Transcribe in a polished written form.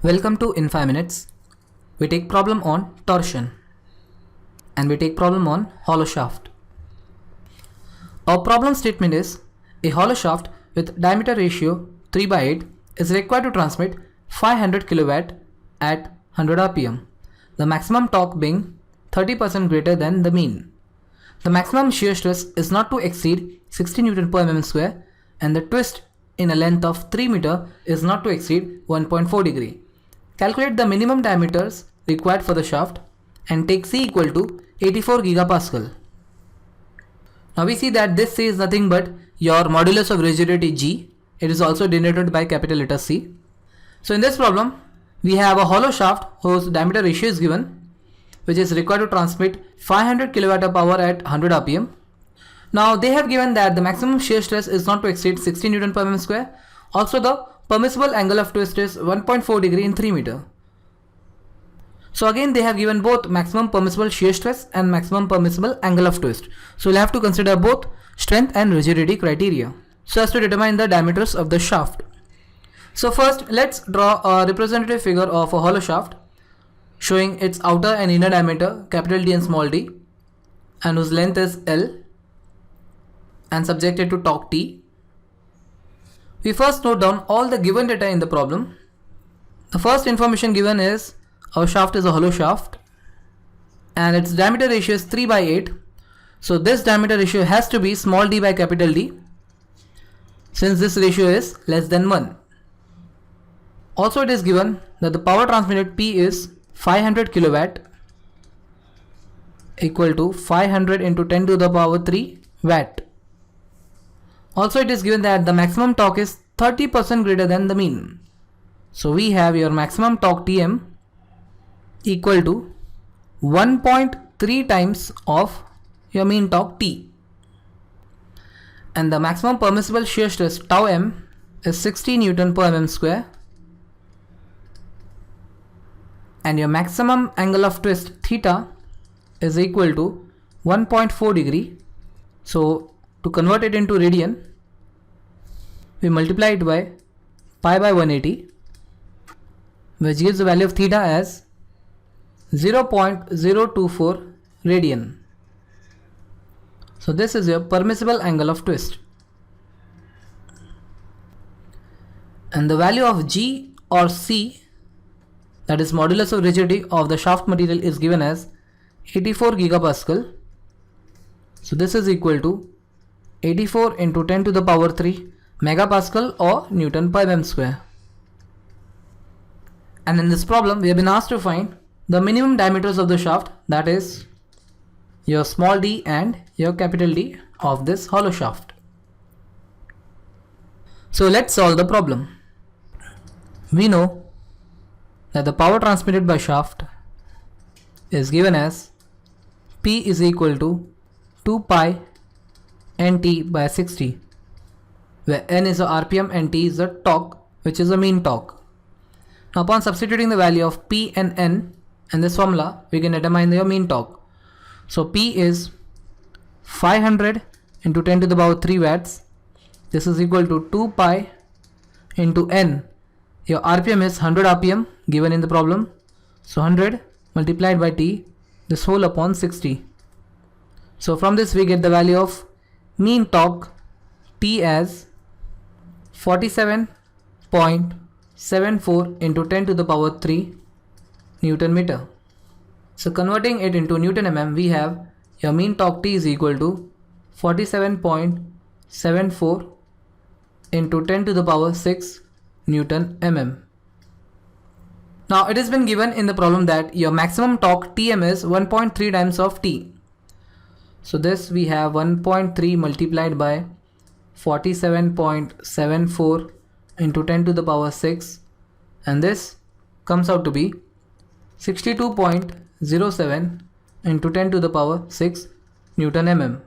Welcome to In 5 Minutes. We take problem on torsion and we take problem on hollow shaft. Our problem statement is a hollow shaft with diameter ratio 3/8 is required to transmit 500 kilowatt at 100 rpm. The maximum torque being 30% greater than the mean. The maximum shear stress is not to exceed 60 Newton per mm square and the twist in a length of 3 meter is not to exceed 1.4 degree. Calculate the minimum diameters required for the shaft and take C equal to 84 gigapascal. Now we see that this C is nothing but your modulus of rigidity G. It is also denoted by capital letter C. So in this problem, we have a hollow shaft whose diameter ratio is given, which is required to transmit 500 kilowatt of power at 100 rpm. Now they have given that the maximum shear stress is not to exceed 60 Newton per mm square. Also the permissible angle of twist is 1.4 degree in 3 meter. So again they have given both maximum permissible shear stress and maximum permissible angle of twist. So we'll have to consider both strength and rigidity criteria so as to determine the diameters of the shaft. So first let's draw a representative figure of a hollow shaft showing its outer and inner diameter capital D and small d and whose length is L and subjected to torque T. We first note down all the given data in the problem. The first information given is our shaft is a hollow shaft and its diameter ratio is 3/8. So this diameter ratio has to be small d by capital D since this ratio is less than 1. Also it is given that the power transmitted P is 500 kilowatt equal to 500 into 10 to the power 3 watt. Also it is given that the maximum torque is 30% greater than the mean. So we have your maximum torque Tm equal to 1.3 times of your mean torque T. And the maximum permissible shear stress tau m is 60 Newton per mm square. And your maximum angle of twist theta is equal to 1.4 degree. So to convert it into radian, we multiply it by pi by 180, which gives the value of theta as 0.024 radian. So this is your permissible angle of twist. And the value of G or C, that is modulus of rigidity of the shaft material, is given as 84 gigapascal. So this is equal to 84 into 10 to the power 3 megapascal or Newton per mm square. And in this problem we have been asked to find the minimum diameters of the shaft, that is your small d and your capital D of this hollow shaft. So let's solve the problem. We know that the power transmitted by shaft is given as P is equal to 2 pi Nt by 60, where N is the RPM and T is the torque, which is the mean torque. Now upon substituting the value of P and N in this formula, we can determine your mean torque. So P is 500 into 10 to the power 3 watts. This is equal to 2 pi into N. Your RPM is 100 RPM given in the problem. So 100 multiplied by T, this whole upon 60. So from this we get the value of mean torque T as 47.74 into 10 to the power 3 Newton meter. So converting it into Newton mm, we have your mean torque T is equal to 47.74 into 10 to the power 6 Newton mm. Now it has been given in the problem that your maximum torque Tm is 1.3 times of T. So this we have 1.3 multiplied by 47.74 into 10 to the power 6, and this comes out to be 62.07 into 10 to the power 6 Newton mm.